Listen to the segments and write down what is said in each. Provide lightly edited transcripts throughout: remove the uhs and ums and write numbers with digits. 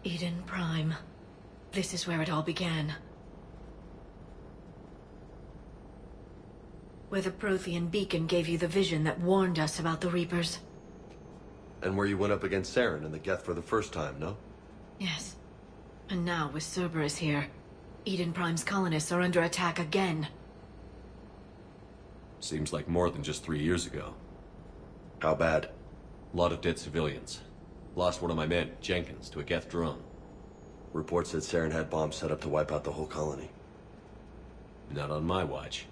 Eden Prime. This is where it all began. Where the Prothean beacon gave you the vision that warned us about the Reapers. And where you went up against Saren and the Geth for the first time, no? Yes. And now, with Cerberus here, Eden Prime's colonists are under attack again. Seems like more than just 3 years ago. How bad? A lot of dead civilians. Lost one of my men, Jenkins, to a Geth drone. Reports said Saren had bombs set up to wipe out the whole colony. Not on my watch.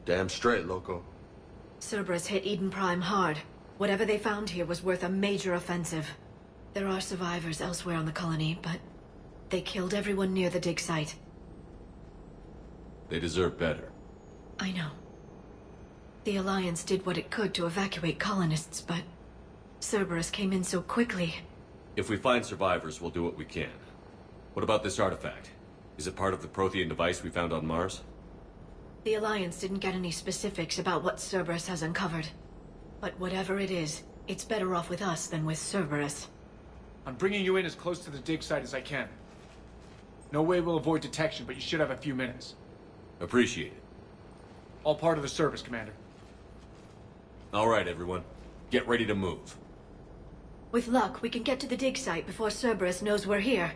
Damn straight, loco. Cerberus hit Eden Prime hard. Whatever they found here was worth a major offensive. There are survivors elsewhere on the colony, but they killed everyone near the dig site. They deserve better. I know. The Alliance did what it could to evacuate colonists, but Cerberus came in so quickly. If we find survivors, we'll do what we can. What about this artifact? Is it part of the Prothean device we found on Mars? The Alliance didn't get any specifics about what Cerberus has uncovered. But whatever it is, it's better off with us than with Cerberus. I'm bringing you in as close to the dig site as I can. No way we'll avoid detection, but you should have a few minutes. Appreciate it. All part of the service, Commander. All right, everyone. Get ready to move. With luck, we can get to the dig site before Cerberus knows we're here.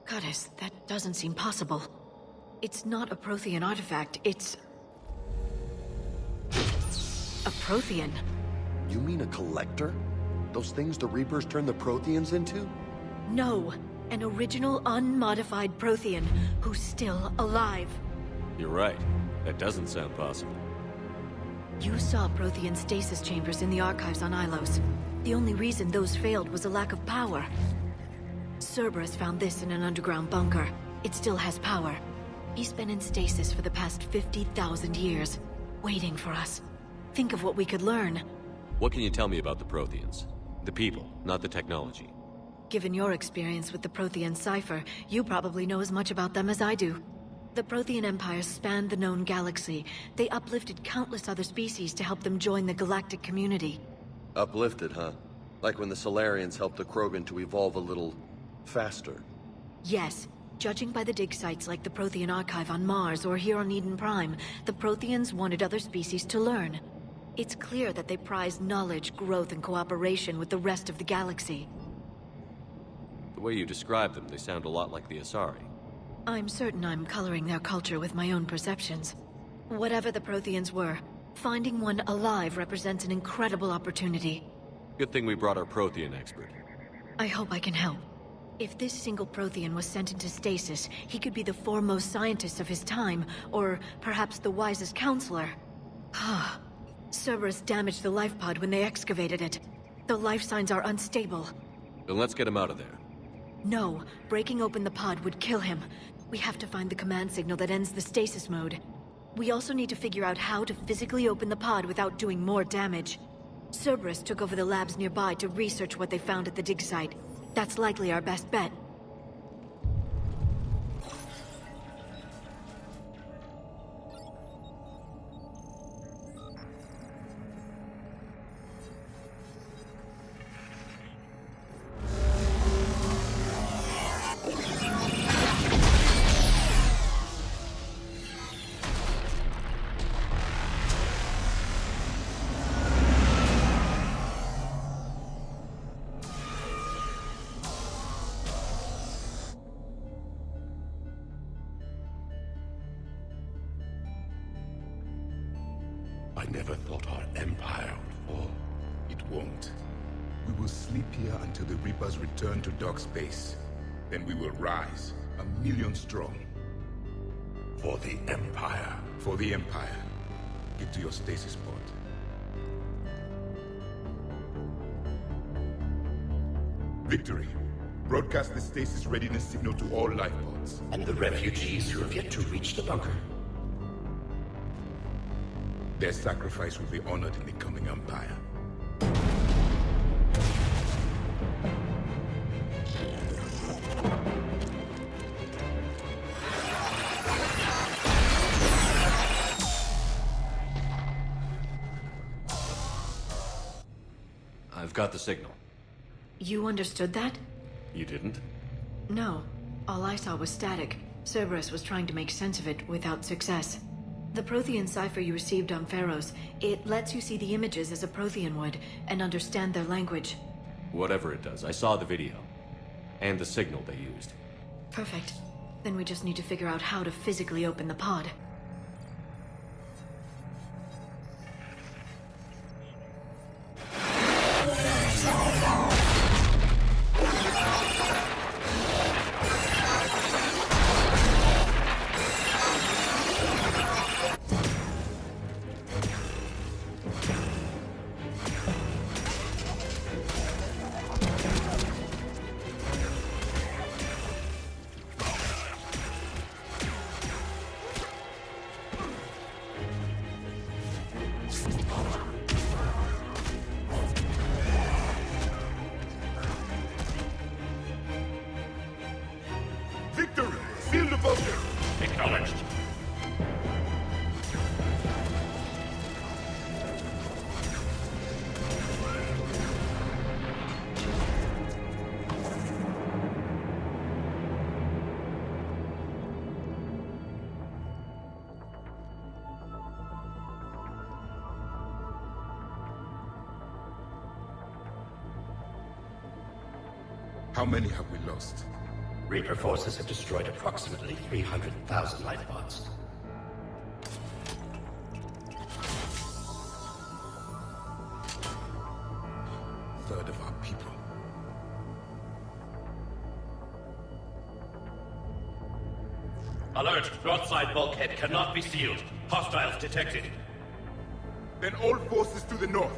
Goddess, that doesn't seem possible. It's not a Prothean artifact, it's... a Prothean. You mean a collector? Those things the Reapers turned the Protheans into? No, an original unmodified Prothean who's still alive. You're right. That doesn't sound possible. You saw Prothean stasis chambers in the archives on Ilos. The only reason those failed was a lack of power. Cerberus found this in an underground bunker. It still has power. He's been in stasis for the past 50,000 years, waiting for us. Think of what we could learn. What can you tell me about the Protheans? The people, not the technology. Given your experience with the Prothean cipher, you probably know as much about them as I do. The Prothean Empire spanned the known galaxy. They uplifted countless other species to help them join the galactic community. Uplifted, huh? Like when the Solarians helped the Krogan to evolve a little... faster. Yes. Judging by the dig sites like the Prothean Archive on Mars or here on Eden Prime, the Protheans wanted other species to learn. It's clear that they prize knowledge, growth, and cooperation with the rest of the galaxy. The way you describe them, they sound a lot like the Asari. I'm certain I'm coloring their culture with my own perceptions. Whatever the Protheans were, finding one alive represents an incredible opportunity. Good thing we brought our Prothean expert. I hope I can help. If this single Prothean was sent into stasis, he could be the foremost scientist of his time, or perhaps the wisest counselor. Cerberus damaged the life pod when they excavated it. The life signs are unstable. Then let's get him out of there. No, breaking open the pod would kill him. We have to find the command signal that ends the stasis mode. We also need to figure out how to physically open the pod without doing more damage. Cerberus took over the labs nearby to research what they found at the dig site. That's likely our best bet. I never thought our empire would fall. It won't. We will sleep here until the Reapers return to dark space. Then we will rise, 1,000,000 strong. For the Empire. For the Empire. Get to your stasis pod. Victory. Broadcast the stasis readiness signal to all life pods. And the refugees who have yet to reach the bunker. Their sacrifice will be honored in the coming Empire. I've got the signal. You understood that? You didn't? No. All I saw was static. Cerberus was trying to make sense of it without success. The Prothean cipher you received on Pharaohs, it lets you see the images as a Prothean would, and understand their language. Whatever it does, I saw the video. And the signal they used. Perfect. Then we just need to figure out how to physically open the pod. Victory! Seal the bunker! Acknowledged. How many have we lost? Reaper forces have destroyed approximately 300,000 life pods. Third of our people. Alert! Broadside bulkhead cannot be sealed. Hostiles detected. Then all forces to the north.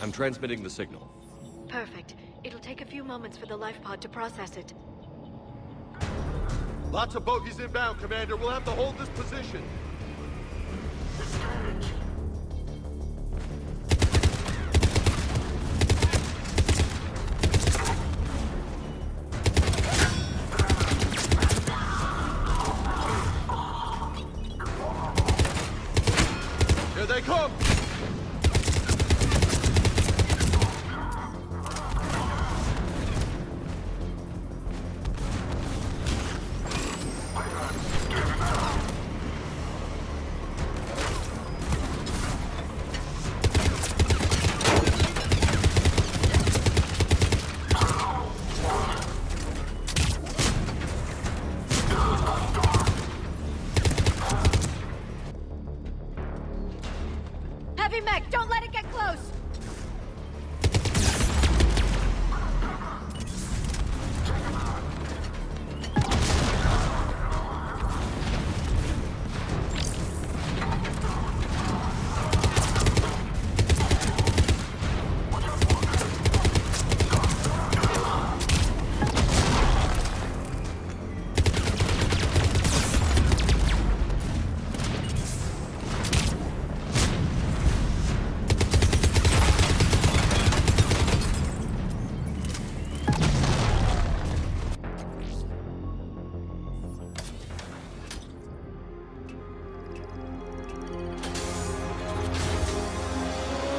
I'm transmitting the signal. Perfect. It'll take a few moments for the life pod to process it. Lots of bogies inbound, Commander. We'll have to hold this position. Here they come! Heavy mech, don't let it get close!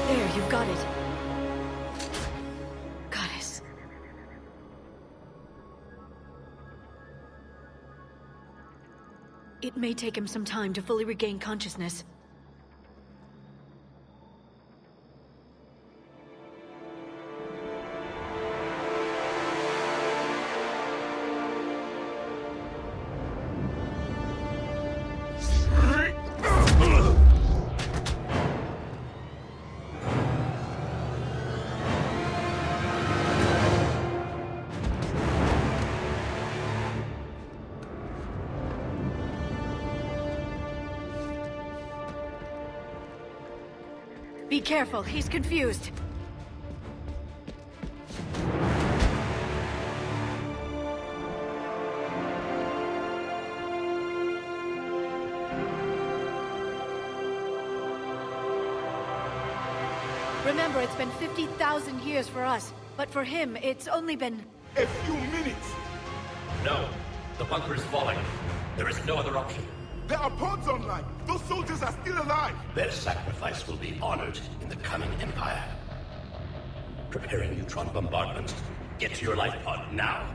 There, you've got it. Goddess. It may take him some time to fully regain consciousness. Be careful, he's confused. Remember, it's been 50,000 years for us, but for him, it's only been... A few minutes! No. The bunker is falling. There is no other option. There are pods online! Those soldiers are still alive! Their sacrifice will be honored in the coming Empire. Preparing neutron bombardment. Get to your life pod now.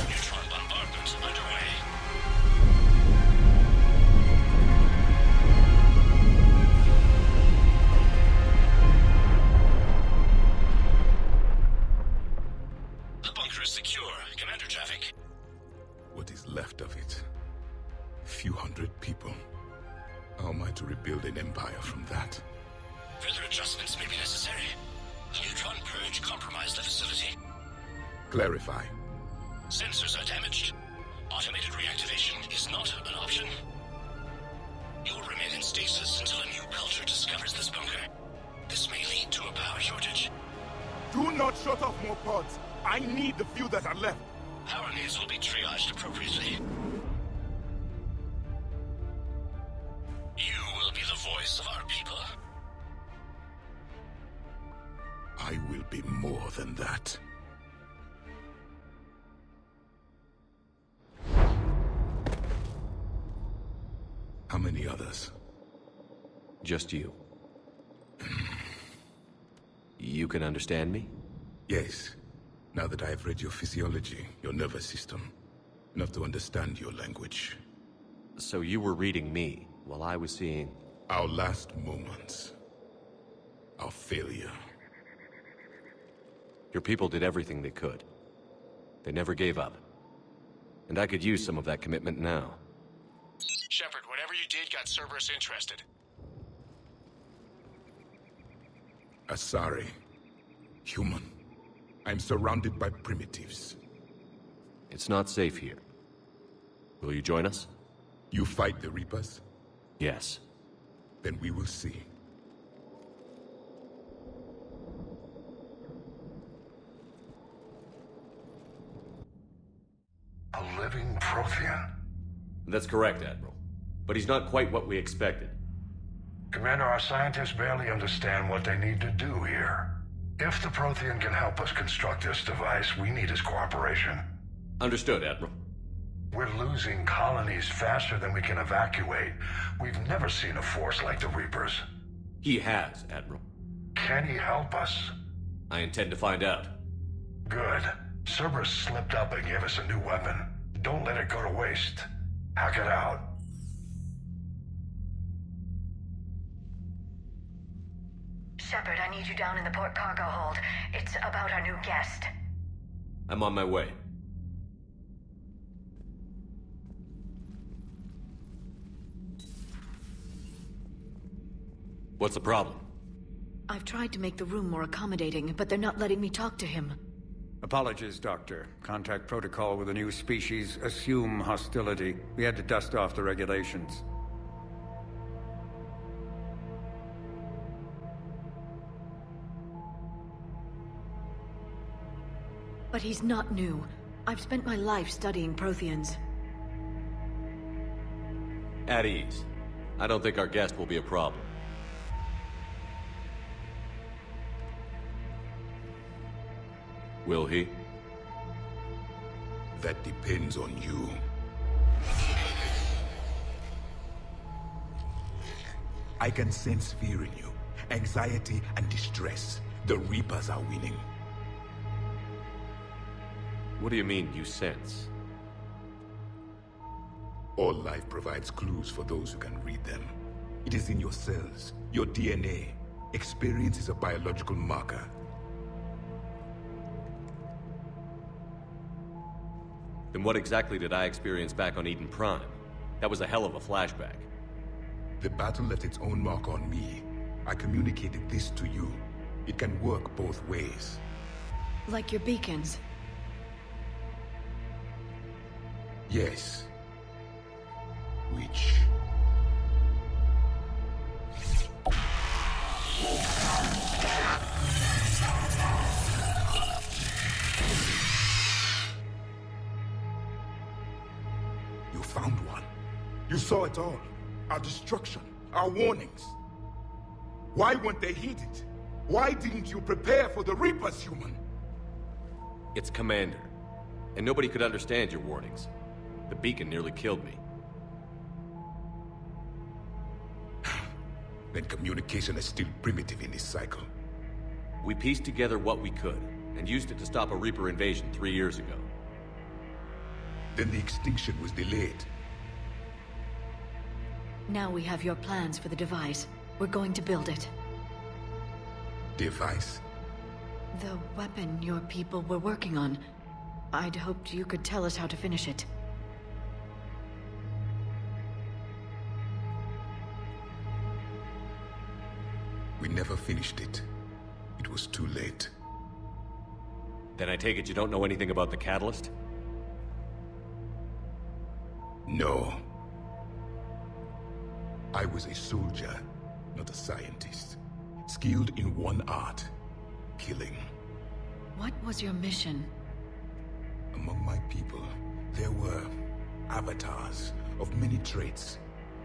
Neutron bombardment underway. The bunker is secure. Commander traffic. What is left of it? A few hundred people. How am I to rebuild an empire from that? Further adjustments may be necessary. The neutron purge compromised the facility. Clarify. Sensors are damaged. Automated reactivation is not an option. You will remain in stasis until a new culture discovers this bunker. This may lead to a power shortage. Do not shut off more pods! I need the few that are left! Power needs will be triaged appropriately. You will be the voice of our people. I will be more than that. How many others? Just you. You can understand me? Yes. Now that I have read your physiology, your nervous system, enough to understand your language. So you were reading me, while I was seeing... Our last moments. Our failure. Your people did everything they could. They never gave up. And I could use some of that commitment now. Shepard, whatever you did got Cerberus interested. Asari. Human. I'm surrounded by primitives. It's not safe here. Will you join us? You fight the Reapers? Yes. Then we will see. A living Prothean? That's correct, Admiral. But he's not quite what we expected. Commander, our scientists barely understand what they need to do here. If the Prothean can help us construct this device, we need his cooperation. Understood, Admiral. We're losing colonies faster than we can evacuate. We've never seen a force like the Reapers. He has, Admiral. Can he help us? I intend to find out. Good. Cerberus slipped up and gave us a new weapon. Don't let it go to waste. Hack it out. Shepard, I need you down in the port cargo hold. It's about our new guest. I'm on my way. What's the problem? I've tried to make the room more accommodating, but they're not letting me talk to him. Apologies, Doctor. Contact protocol with a new species. Assume hostility. We had to dust off the regulations. But he's not new. I've spent my life studying Protheans. At ease. I don't think our guest will be a problem. Will he? That depends on you. I can sense fear in you. Anxiety and distress. The Reapers are winning. What do you mean, you sense? All life provides clues for those who can read them. It is in your cells, your DNA. Experience is a biological marker. Then what exactly did I experience back on Eden Prime? That was a hell of a flashback. The battle left its own mark on me. I communicated this to you. It can work both ways. Like your beacons. Yes. Which... You found one. You saw it all. Our destruction, our warnings. Why weren't they heeded? Why didn't you prepare for the Reapers, human? It's Commander. And nobody could understand your warnings. The beacon nearly killed me. Then communication is still primitive in this cycle. We pieced together what we could, and used it to stop a Reaper invasion 3 years ago. Then the extinction was delayed. Now we have your plans for the device. We're going to build it. Device? The weapon your people were working on. I'd hoped you could tell us how to finish it. We never finished it. It was too late. Then I take it you don't know anything about the catalyst? No. I was a soldier, not a scientist. Skilled in one art, killing. What was your mission? Among my people, there were avatars of many traits.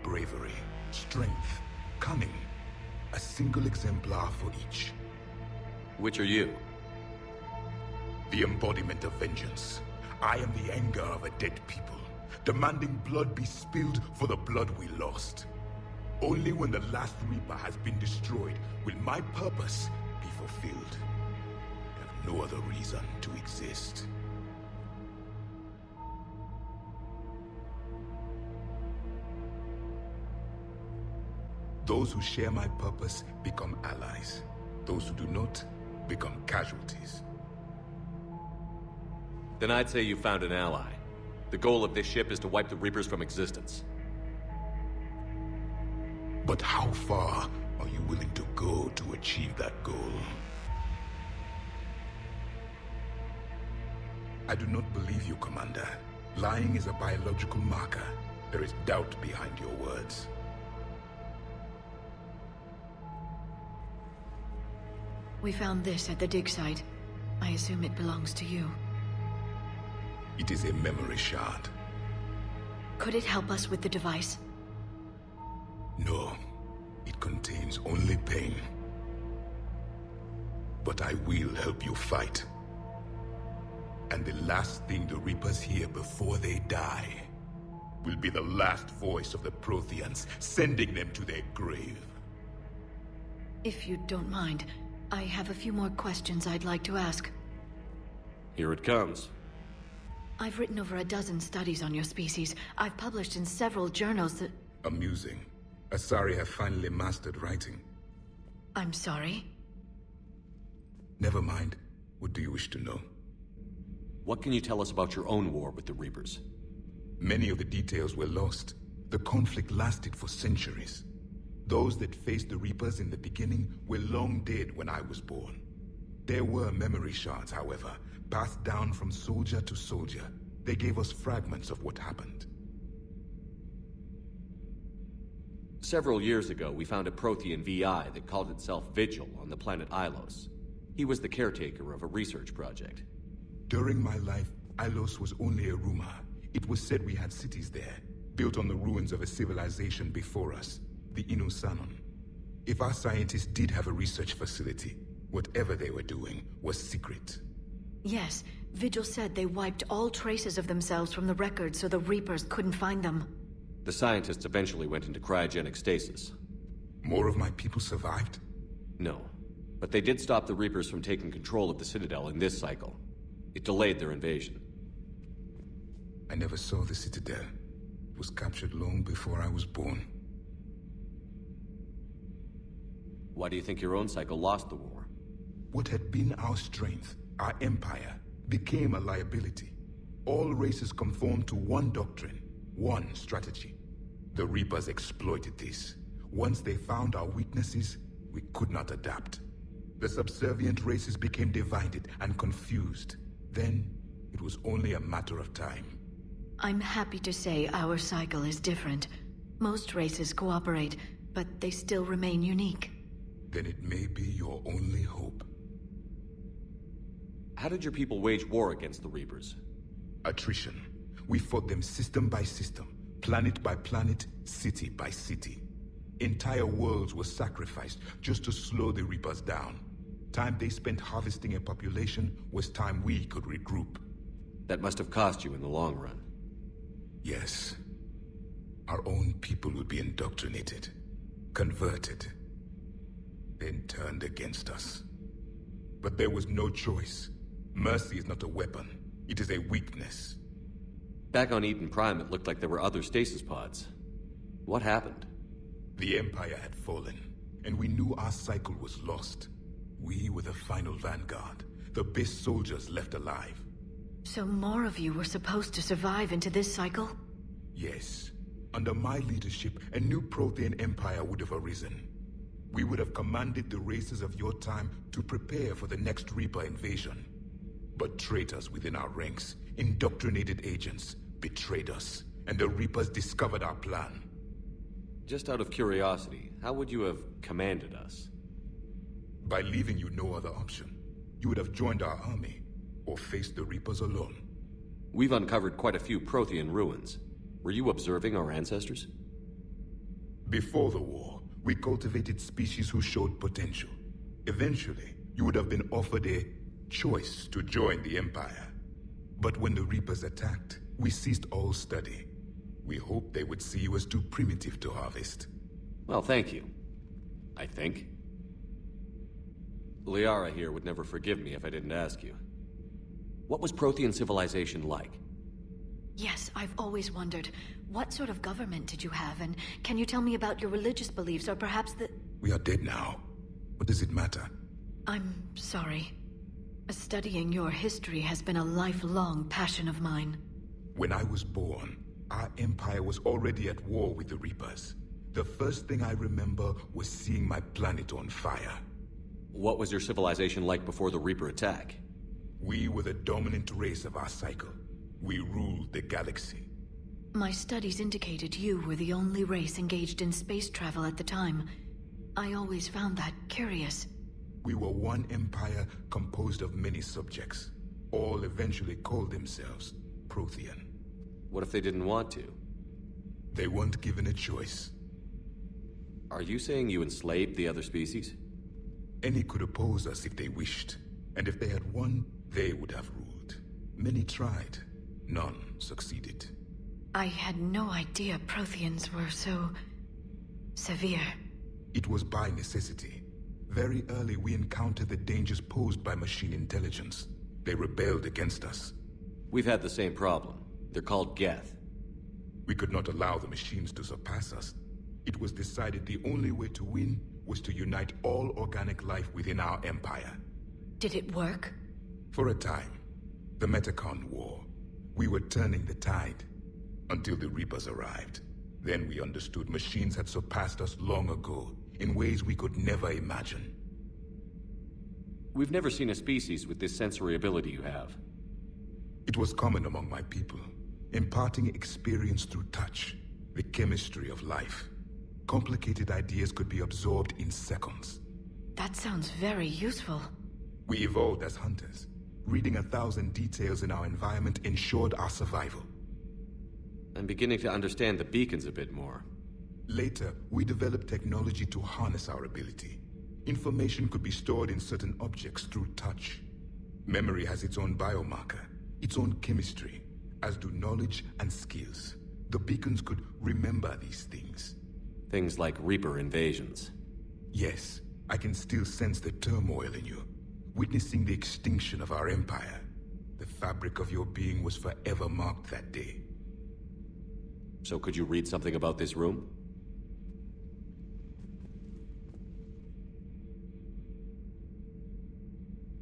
Bravery, strength, cunning. A single exemplar for each. Which are you? The embodiment of vengeance. I am the anger of a dead people, demanding blood be spilled for the blood we lost. Only when the last Reaper has been destroyed will my purpose be fulfilled. I have no other reason to exist. Those who share my purpose become allies. Those who do not become casualties. Then I'd say you found an ally. The goal of this ship is to wipe the Reapers from existence. But how far are you willing to go to achieve that goal? I do not believe you, Commander. Lying is a biological marker. There is doubt behind your words. We found this at the dig site. I assume it belongs to you. It is a memory shard. Could it help us with the device? No. It contains only pain. But I will help you fight. And the last thing the Reapers hear before they die will be the last voice of the Protheans, sending them to their grave. If you don't mind, I have a few more questions I'd like to ask. Here it comes. I've written over a dozen studies on your species. I've published in several journals that... Amusing. Asari have finally mastered writing. I'm sorry? Never mind. What do you wish to know? What can you tell us about your own war with the Reapers? Many of the details were lost. The conflict lasted for centuries. Those that faced the Reapers in the beginning were long dead when I was born. There were memory shards, however, passed down from soldier to soldier. They gave us fragments of what happened. Several years ago, we found a Prothean VI that called itself Vigil on the planet Ilos. He was the caretaker of a research project. During my life, Ilos was only a rumor. It was said we had cities there, built on the ruins of a civilization before us, the Inusanon. If our scientists did have a research facility, whatever they were doing was secret. Yes, Vigil said they wiped all traces of themselves from the records so the Reapers couldn't find them. The scientists eventually went into cryogenic stasis. More of my people survived? No, but they did stop the Reapers from taking control of the Citadel in this cycle. It delayed their invasion. I never saw the Citadel. It was captured long before I was born. Why do you think your own cycle lost the war? What had been our strength, our empire, became a liability. All races conformed to one doctrine, one strategy. The Reapers exploited this. Once they found our weaknesses, we could not adapt. The subservient races became divided and confused. Then, it was only a matter of time. I'm happy to say our cycle is different. Most races cooperate, but they still remain unique. Then it may be your only hope. How did your people wage war against the Reapers? Attrition. We fought them system by system, planet by planet, city by city. Entire worlds were sacrificed just to slow the Reapers down. Time they spent harvesting a population was time we could regroup. That must have cost you in the long run. Yes. Our own people would be indoctrinated, converted, then turned against us. But there was no choice. Mercy is not a weapon. It is a weakness. Back on Eden Prime, it looked like there were other stasis pods. What happened? The Empire had fallen, and we knew our cycle was lost. We were the final vanguard, the best soldiers left alive. So more of you were supposed to survive into this cycle? Yes. Under my leadership, a new Prothean empire would have arisen. We would have commanded the races of your time to prepare for the next Reaper invasion. But traitors within our ranks, indoctrinated agents, betrayed us, and the Reapers discovered our plan. Just out of curiosity, how would you have commanded us? By leaving you no other option. You would have joined our army, or faced the Reapers alone. We've uncovered quite a few Prothean ruins. Were you observing our ancestors? Before the war, we cultivated species who showed potential. Eventually, you would have been offered a choice to join the Empire. But when the Reapers attacked, we ceased all study. We hoped they would see you as too primitive to harvest. Well, thank you. I think. Liara here would never forgive me if I didn't ask you. What was Prothean civilization like? Yes, I've always wondered. What sort of government did you have, and can you tell me about your religious beliefs, or perhaps the... We are dead now. What does it matter? I'm sorry. Studying your history has been a lifelong passion of mine. When I was born, our empire was already at war with the Reapers. The first thing I remember was seeing my planet on fire. What was your civilization like before the Reaper attack? We were the dominant race of our cycle. We ruled the galaxy. My studies indicated you were the only race engaged in space travel at the time. I always found that curious. We were one empire composed of many subjects. All eventually called themselves Prothean. What if they didn't want to? They weren't given a choice. Are you saying you enslaved the other species? Any could oppose us if they wished. And if they had won, they would have ruled. Many tried. None succeeded. I had no idea Protheans were so... severe. It was by necessity. Very early we encountered the dangers posed by machine intelligence. They rebelled against us. We've had the same problem. They're called Geth. We could not allow the machines to surpass us. It was decided the only way to win was to unite all organic life within our empire. Did it work? For a time. The Metacon War. We were turning the tide. Until the Reapers arrived. Then we understood machines had surpassed us long ago, in ways we could never imagine. We've never seen a species with this sensory ability you have. It was common among my people, imparting experience through touch, the chemistry of life. Complicated ideas could be absorbed in seconds. That sounds very useful. We evolved as hunters. Reading 1,000 details in our environment ensured our survival. I'm beginning to understand the beacons a bit more. Later, we developed technology to harness our ability. Information could be stored in certain objects through touch. Memory has its own biomarker, its own chemistry, as do knowledge and skills. The beacons could remember these things. Things like Reaper invasions. Yes, I can still sense the turmoil in you. Witnessing the extinction of our empire. The fabric of your being was forever marked that day. So could you read something about this room?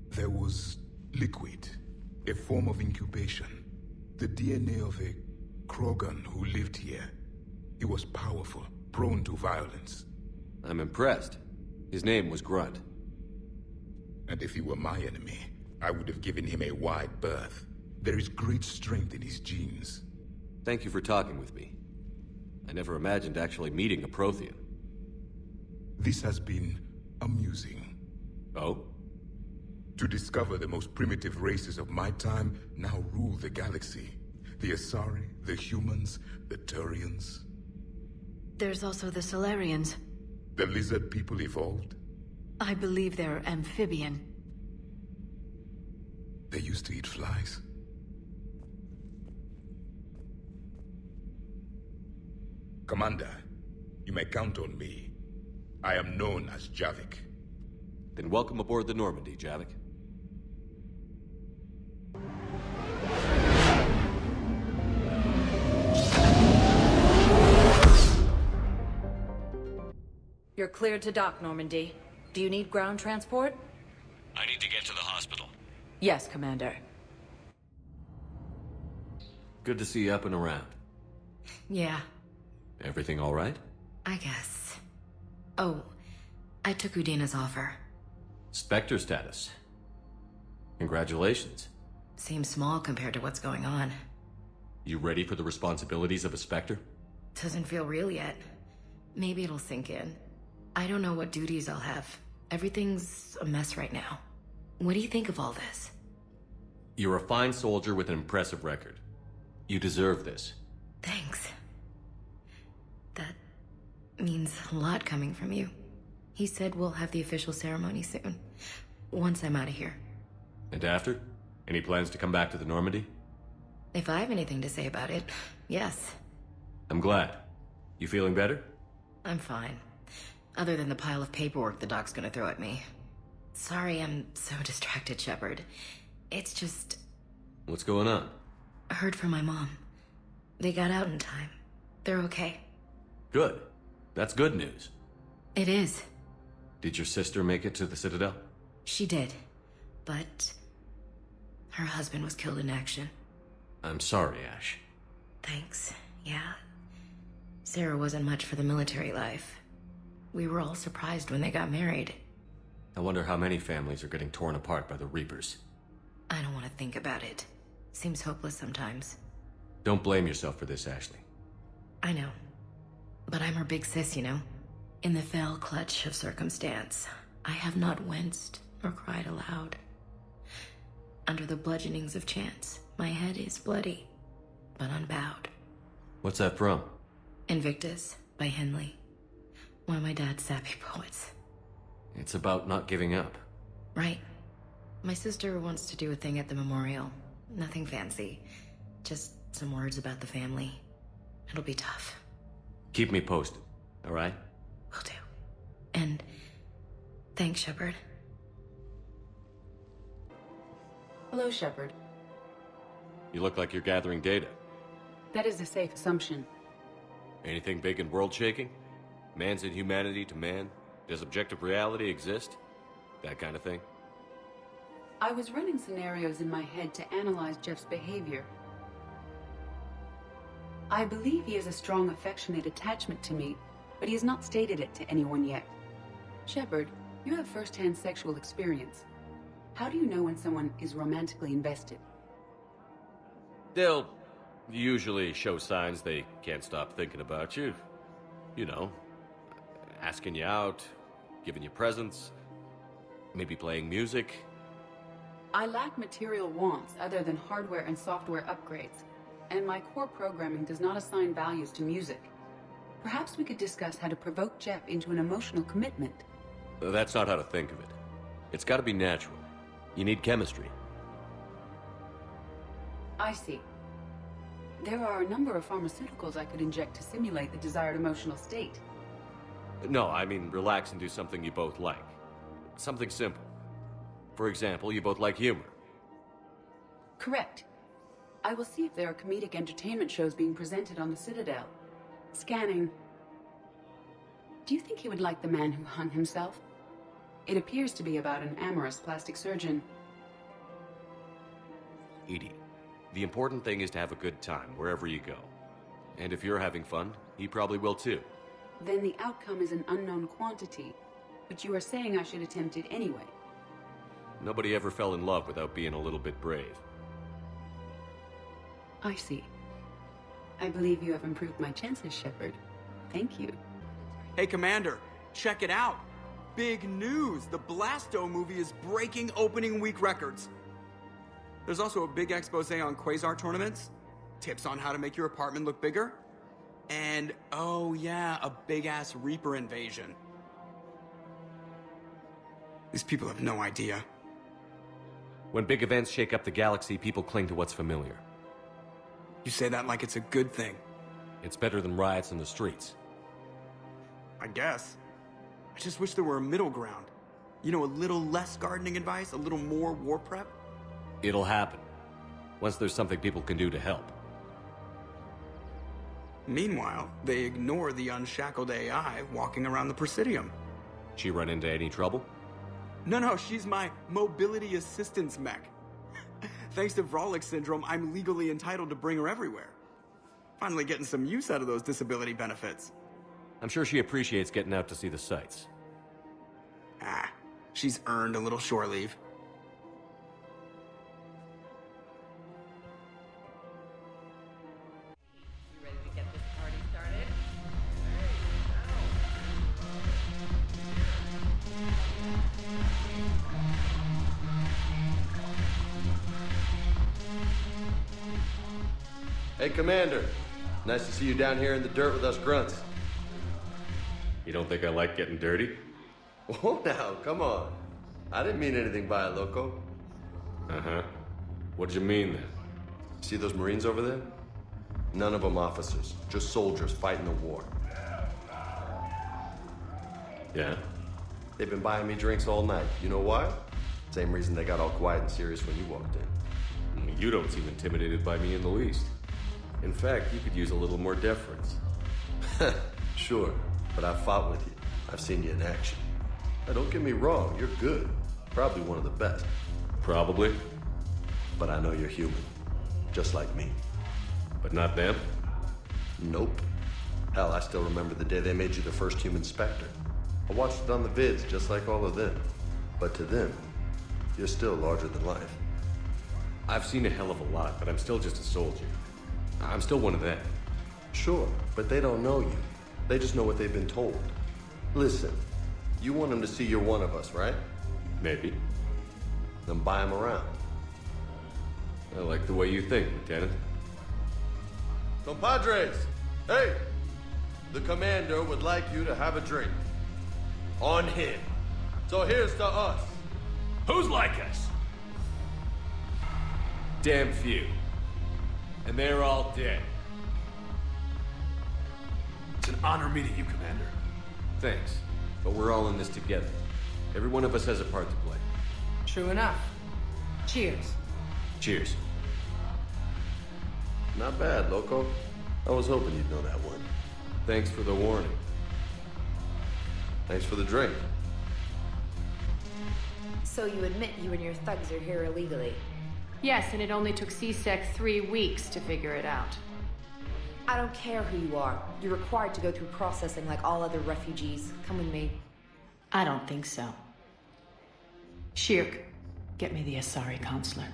There was liquid, a form of incubation. The DNA of a Krogan who lived here. He was powerful, prone to violence. I'm impressed. His name was Grunt. And if he were my enemy, I would have given him a wide berth. There is great strength in his genes. Thank you for talking with me. I never imagined actually meeting a Prothean. This has been amusing. Oh? To discover the most primitive races of my time now rule the galaxy. The Asari, the humans, the Turians. There's also the Solarians. The lizard people evolved. I believe they're amphibian. They used to eat flies. Commander, you may count on me. I am known as Javik. Then welcome aboard the Normandy, Javik. You're cleared to dock, Normandy. Do you need ground transport? I need to get to the hospital. Yes, Commander. Good to see you up and around. Yeah, Everything all right? I guess. Oh, I took Udina's offer. Spectre status. Congratulations. Seems small compared to what's going on. You ready for the responsibilities of a Spectre? Doesn't feel real yet. Maybe it'll sink in. I don't know what duties I'll have. Everything's a mess right now. What do you think of all this? You're a fine soldier with an impressive record. You deserve this. Thanks. That means a lot coming from you. He said we'll have the official ceremony soon. Once I'm out of here. And after? Any plans to come back to the Normandy? If I have anything to say about it, yes. I'm glad. You feeling better? I'm fine. Other than the pile of paperwork the doc's gonna throw at me. Sorry I'm so distracted, Shepard. It's just... What's going on? I heard from my mom. They got out in time. They're okay. Good. That's good news. It is. Did your sister make it to the Citadel? She did. But... her husband was killed in action. I'm sorry, Ash. Thanks. Yeah. Sarah wasn't much for the military life. We were all surprised when they got married. I wonder how many families are getting torn apart by the Reapers. I don't want to think about it. Seems hopeless sometimes. Don't blame yourself for this, Ashley. I know. But I'm her big sis, you know? In the fell clutch of circumstance, I have not winced or cried aloud. Under the bludgeonings of chance, my head is bloody, but unbowed. What's that from? Invictus by Henley. One of my dad's sappy poets. It's about not giving up. Right. My sister wants to do a thing at the memorial. Nothing fancy. Just some words about the family. It'll be tough. Keep me posted, all right? Will do. And thanks, Shepard. Hello, Shepard. You look like you're gathering data. That is a safe assumption. Anything big and world-shaking? Man's inhumanity to man? Does objective reality exist? That kind of thing? I was running scenarios in my head to analyze Jeff's behavior. I believe he has a strong affectionate attachment to me, but he has not stated it to anyone yet. Shepard, you have first-hand sexual experience. How do you know when someone is romantically invested? They'll usually show signs they can't stop thinking about you. You know, asking you out, giving you presents, maybe playing music. I lack material wants other than hardware and software upgrades, and my core programming does not assign values to music. Perhaps we could discuss how to provoke Jeff into an emotional commitment. That's not how to think of it. It's got to be natural. You need chemistry. I see. There are a number of pharmaceuticals I could inject to simulate the desired emotional state. No, I mean relax and do something you both like. Something simple. For example, you both like humor. Correct. I will see if there are comedic entertainment shows being presented on the Citadel. Scanning. Do you think he would like The Man Who Hung Himself? It appears to be about an amorous plastic surgeon. Edie, the important thing is to have a good time wherever you go. And if you're having fun, he probably will too. then the outcome is an unknown quantity. But you are saying I should attempt it anyway. Nobody ever fell in love without being a little bit brave. I see. I believe you have improved my chances, Shepard. Thank you. Hey, Commander, check it out. Big news! The Blasto movie is breaking opening week records. There's also a big expose on Quasar tournaments, tips on how to make your apartment look bigger, and, oh yeah, a big-ass Reaper invasion. These people have no idea. When big events shake up the galaxy, people cling to what's familiar. You say that like it's a good thing. It's better than riots in the streets. I guess. I just wish there were a middle ground. You know, a little less gardening advice, a little more war prep. It'll happen. Once there's something people can do to help. Meanwhile, they ignore the unshackled AI walking around the Presidium. She run into any trouble? No, she's my mobility assistance mech. Thanks to Vrolic syndrome, I'm legally entitled to bring her everywhere. Finally getting some use out of those disability benefits. I'm sure she appreciates getting out to see the sights. Ah, she's earned a little shore leave. You ready to get this party started? Hey, Commander. Nice to see you down here in the dirt with us grunts. You don't think I like getting dirty? Oh, now, come on. I didn't mean anything by it, Loco. Uh-huh. What'd you mean, then? See those Marines over there? None of them officers, just soldiers fighting the war. Yeah? They've been buying me drinks all night. You know why? Same reason they got all quiet and serious when you walked in. You don't seem intimidated by me in the least. In fact, you could use a little more deference. Sure, but I've fought with you. I've seen you in action. Now, don't get me wrong, you're good. Probably one of the best. Probably. But I know you're human. Just like me. But not them? Nope. Hell, I still remember the day they made you the first human Spectre. I watched it on the vids just like all of them. But to them, you're still larger than life. I've seen a hell of a lot, but I'm still just a soldier. I'm still one of them. Sure, but they don't know you. They just know what they've been told. Listen, you want them to see you're one of us, right? Maybe. Then buy them around. I like the way you think, Lieutenant. Compadres! Hey! The Commander would like you to have a drink. On him. So here's to us. Who's like us? Damn few. And they're all dead. It's an honor meeting you, Commander. Thanks. But we're all in this together. Every one of us has a part to play. True enough. Cheers. Cheers. Not bad, Loco. I was hoping you'd know that one. Thanks for the warning. Thanks for the drink. So you admit you and your thugs are here illegally? Yes, and it only took CSEC 3 weeks to figure it out. I don't care who you are. You're required to go through processing like all other refugees. Come with me. I don't think so. Shirk, get me the Asari counselor.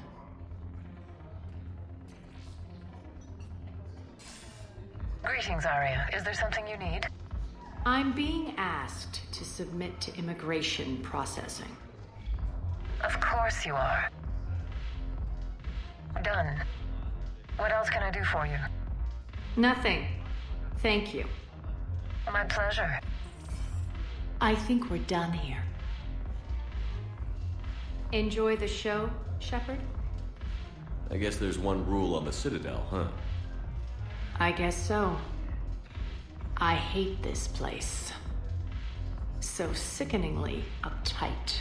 Greetings, Arya. Is there something you need? I'm being asked to submit to immigration processing. Of course you are. Done. What else can I do for you? Nothing. Thank you. My pleasure. I think we're done here. Enjoy the show, Shepard? I guess there's one rule on the Citadel, huh? I guess so. I hate this place. So sickeningly uptight.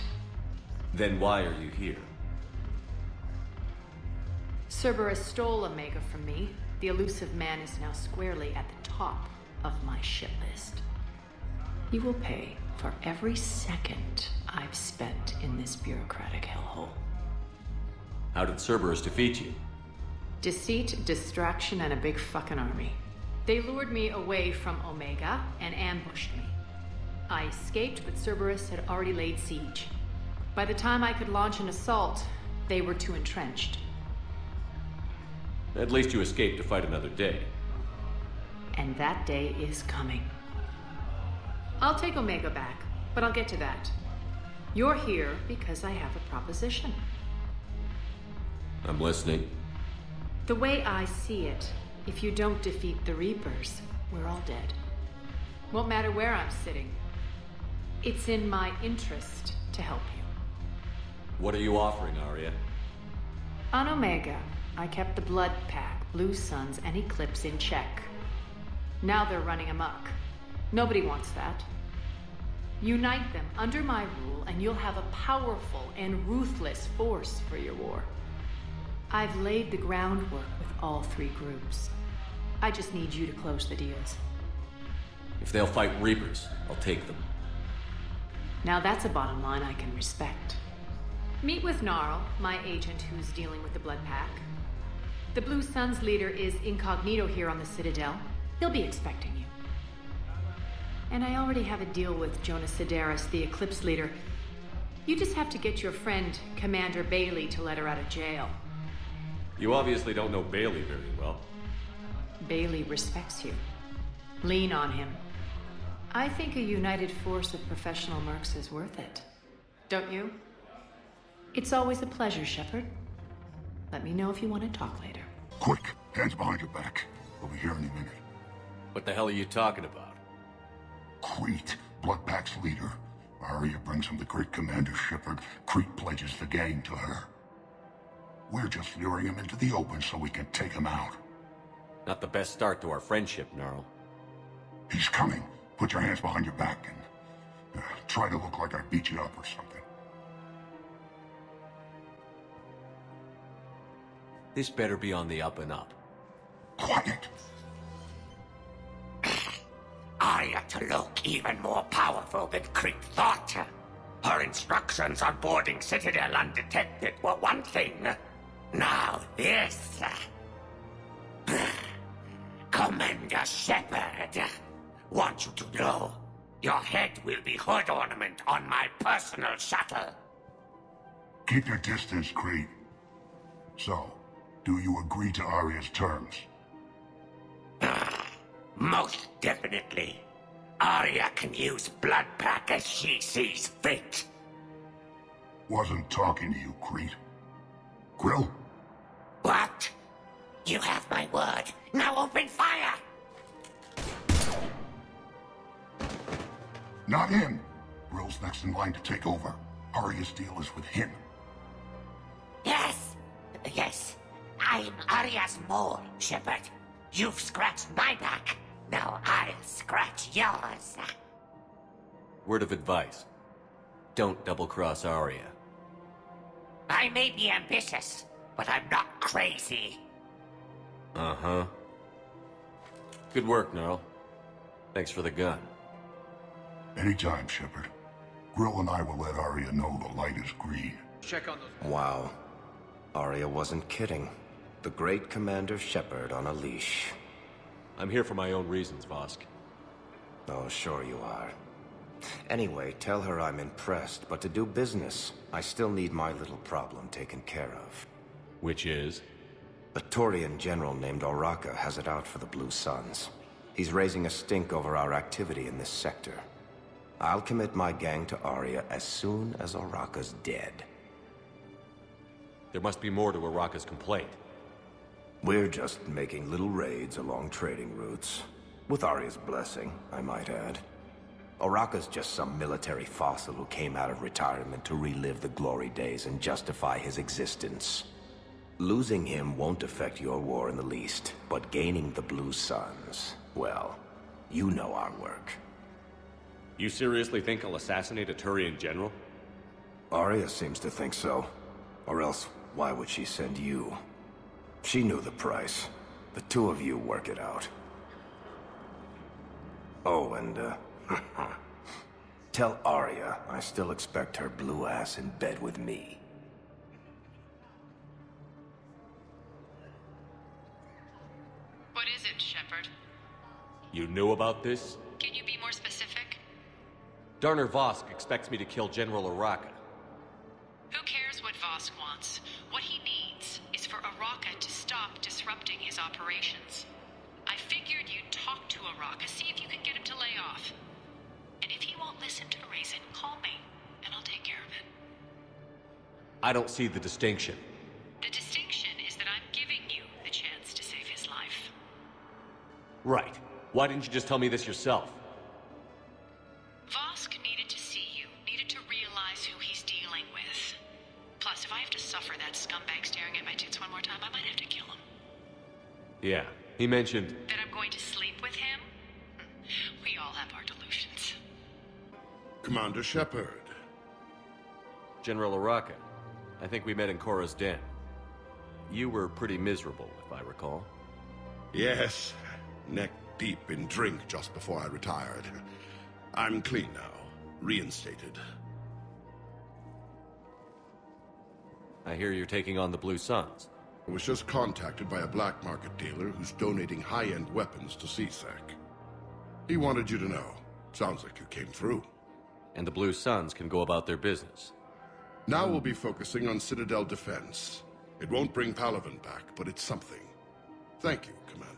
Then why are you here? Cerberus stole Omega from me. The elusive man is now squarely at the top of my shit list. He will pay for every second I've spent in this bureaucratic hellhole. How did Cerberus defeat you? Deceit, distraction, and a big fucking army. They lured me away from Omega and ambushed me. I escaped, but Cerberus had already laid siege. By the time I could launch an assault, they were too entrenched. At least you escaped to fight another day. And that day is coming. I'll take Omega back, but I'll get to that. You're here because I have a proposition. I'm listening. The way I see it, if you don't defeat the Reapers, we're all dead. Won't matter where I'm sitting. It's in my interest to help you. What are you offering, Arya? On Omega, I kept the Blood Pack, Blue Suns, and Eclipse in check. Now they're running amok. Nobody wants that. Unite them under my rule, and you'll have a powerful and ruthless force for your war. I've laid the groundwork with all three groups. I just need you to close the deals. If they'll fight Reapers, I'll take them. Now that's a bottom line I can respect. Meet with Gnarl, my agent who's dealing with the Blood Pack. The Blue Suns leader is incognito here on the Citadel. He'll be expecting you. And I already have a deal with Jonas Sedaris, the Eclipse leader. You just have to get your friend, Commander Bailey, to let her out of jail. You obviously don't know Bailey very well. Bailey respects you. Lean on him. I think a united force of professional mercs is worth it. Don't you? It's always a pleasure, Shepard. Let me know if you want to talk later. Quick, hands behind your back. We'll be here any minute. What the hell are you talking about? Crete, Bloodpack's leader. Arya brings him the great Commander Shepard. Crete pledges the gang to her. We're just luring him into the open so we can take him out. Not the best start to our friendship, Gnarl. He's coming. Put your hands behind your back and try to look like I beat you up or something. This better be on the up and up. Quiet. Arya to look even more powerful than Crete thought. Her instructions on boarding Citadel undetected were one thing. Now this. Commander Shepard, want you to know, your head will be hood ornament on my personal shuttle. Keep your distance, Crete. So, do you agree to Arya's terms? Most definitely. Arya can use Bloodpack as she sees fit. Wasn't talking to you, Crete. Grill? What? You have my word. Now open fire! Not him. Grill's next in line to take over. Arya's deal is with him. Yes. Yes. I'm Arya's mole, Shepard. You've scratched my back. Now I'll scratch yours. Word of advice. Don't double-cross Arya. I may be ambitious, but I'm not crazy. Uh-huh. Good work, Gnarl. Thanks for the gun. Anytime, Shepard. Grill and I will let Arya know the light is green. Check on those. Wow. Arya wasn't kidding. The great Commander Shepard on a leash. I'm here for my own reasons, Vosk. Oh, sure you are. Anyway, tell her I'm impressed, but to do business, I still need my little problem taken care of. Which is? A Taurian general named Oraka has it out for the Blue Suns. He's raising a stink over our activity in this sector. I'll commit my gang to Arya as soon as Oraka's dead. There must be more to Oraka's complaint. We're just making little raids along trading routes. With Arya's blessing, I might add. Oraka's just some military fossil who came out of retirement to relive the glory days and justify his existence. Losing him won't affect your war in the least, but gaining the Blue Suns, well, you know our work. You seriously think I'll assassinate a Turian general? Arya seems to think so. Or else, why would she send you? She knew the price. The two of you work it out. Oh, and, tell Arya I still expect her blue ass in bed with me. What is it, Shepard? You knew about this? Can you be more specific? Darner Vosk expects me to kill General Araka. Who cares what Vosk wants? What he needs is for Araka to stop disrupting his operations. I figured you'd talk to Araka, see if you can get him to lay off. And if he won't listen to reason, call me, and I'll take care of it. I don't see the distinction. The distinction is that I'm giving you the chance to save his life. Right. Why didn't you just tell me this yourself? Vosk needed to see you, needed to realize who he's dealing with. Plus, if I have to suffer that scumbag staring at my tits one more time, I might have to kill him. Yeah, he mentioned... That I'm going to sleep with him? We all have our delusions. Commander Shepard. General Araka. I think we met in Korra's den. You were pretty miserable, if I recall. Yes, neck deep in drink just before I retired. I'm clean now, reinstated. I hear you're taking on the Blue Suns. I was just contacted by a black market dealer who's donating high-end weapons to CSEC. He wanted you to know. Sounds like you came through. And the Blue Suns can go about their business. Now we'll be focusing on Citadel defense. It won't bring Palaven back, but it's something. Thank you, Commander.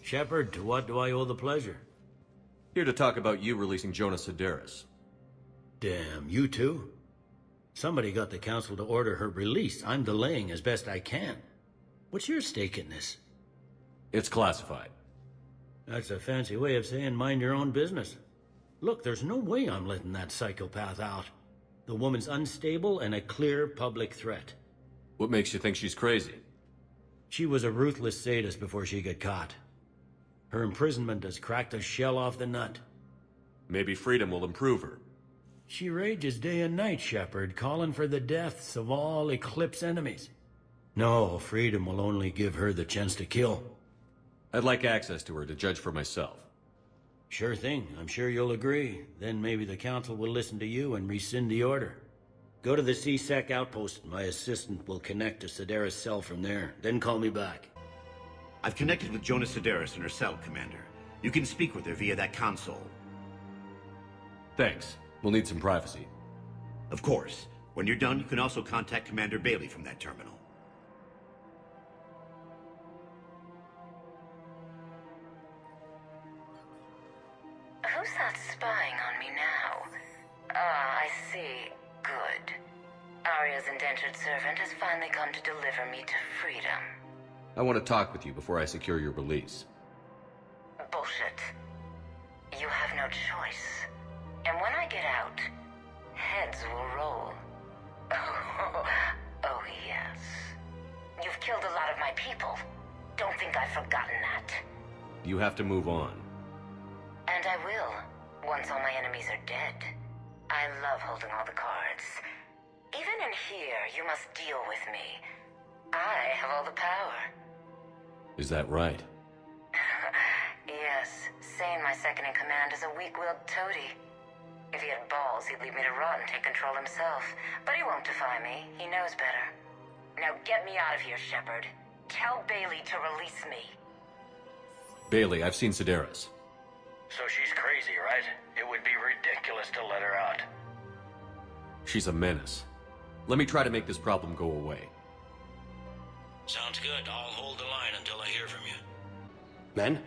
Shepard, to what do I owe the pleasure? Here to talk about you releasing Jonas Sedaris. Damn, you too? Somebody got the Council to order her release. I'm delaying as best I can. What's your stake in this? It's classified. That's a fancy way of saying mind your own business. Look, there's no way I'm letting that psychopath out. The woman's unstable and a clear public threat. What makes you think she's crazy? She was a ruthless sadist before she got caught. Her imprisonment has cracked the shell off the nut. Maybe freedom will improve her. She rages day and night, Shepard, calling for the deaths of all Eclipse enemies. No, freedom will only give her the chance to kill. I'd like access to her to judge for myself. Sure thing. I'm sure you'll agree. Then maybe the Council will listen to you and rescind the order. Go to the CSEC outpost. My assistant will connect to Sedaris' cell from there. Then call me back. I've connected with Jonas Sedaris in her cell, Commander. You can speak with her via that console. Thanks. We'll need some privacy. Of course. When you're done, you can also contact Commander Bailey from that terminal. Who's that spying on me now? Ah, I see. Good. Arya's indentured servant has finally come to deliver me to freedom. I want to talk with you before I secure your release. Bullshit. You have no choice. And when I get out, heads will roll. Oh, yes. You've killed a lot of my people. Don't think I've forgotten that. You have to move on. And I will, once all my enemies are dead. I love holding all the cards. Even in here, you must deal with me. I have all the power. Is that right? Yes, Sane, my second-in-command, is a weak-willed toady. If he had balls, he'd leave me to rot and take control himself. But he won't defy me. He knows better. Now get me out of here, Shepard. Tell Bailey to release me. Bailey, I've seen Sedaris. So she's crazy, right? It would be ridiculous to let her out. She's a menace. Let me try to make this problem go away. Sounds good. I'll hold the line until I hear from you. Men,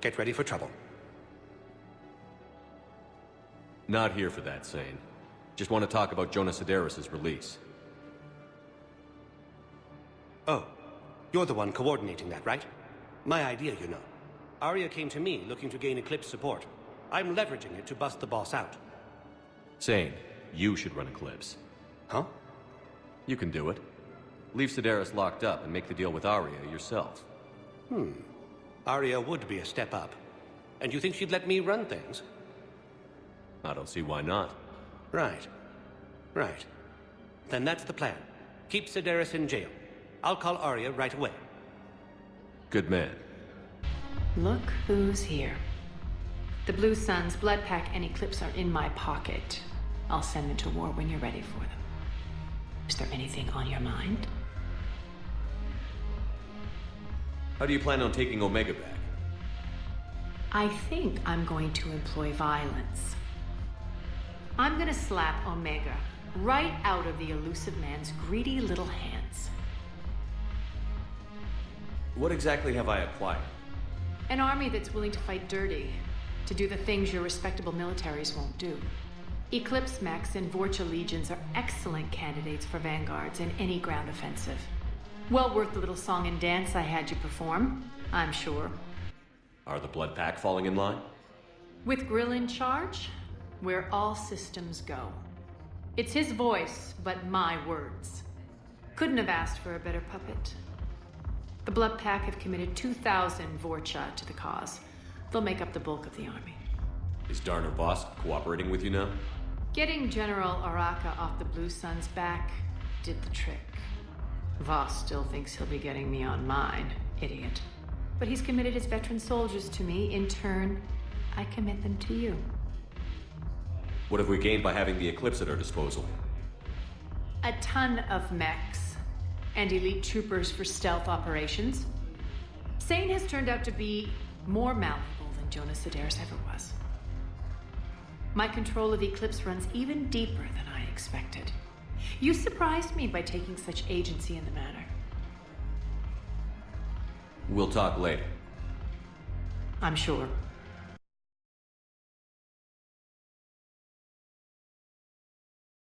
get ready for trouble. Not here for that, Sane. Just want to talk about Jonas Sedaris' release. Oh, you're the one coordinating that, right? My idea, you know. Arya came to me looking to gain Eclipse support. I'm leveraging it to bust the boss out. Sane, you should run Eclipse. Huh? You can do it. Leave Sedaris locked up and make the deal with Arya yourself. Arya would be a step up. And you think she'd let me run things? I don't see why not. Right. Right. Then that's the plan. Keep Sedaris in jail. I'll call Arya right away. Good man. Look who's here. The Blue Suns, Blood Pack, and Eclipse are in my pocket. I'll send them to war when you're ready for them. Is there anything on your mind? How do you plan on taking Omega back? I think I'm going to employ violence. I'm gonna slap Omega right out of the elusive man's greedy little hands. What exactly have I acquired? An army that's willing to fight dirty, to do the things your respectable militaries won't do. Eclipse mechs and Vorcha legions are excellent candidates for vanguards in any ground offensive. Well worth the little song and dance I had you perform, I'm sure. Are the Blood Pack falling in line? With Grill in charge, where all systems go. It's his voice, but my words. Couldn't have asked for a better puppet. The Blood Pack have committed 2,000 Vorcha to the cause. They'll make up the bulk of the army. Is Darner Voss cooperating with you now? Getting General Araka off the Blue Sun's back did the trick. Voss still thinks he'll be getting me on mine, idiot. But he's committed his veteran soldiers to me. In turn, I commit them to you. What have we gained by having the Eclipse at our disposal? A ton of mechs and elite troopers for stealth operations. Sane has turned out to be more malleable than Jonas Sedaris ever was. My control of Eclipse runs even deeper than I expected. You surprised me by taking such agency in the matter. We'll talk later. I'm sure.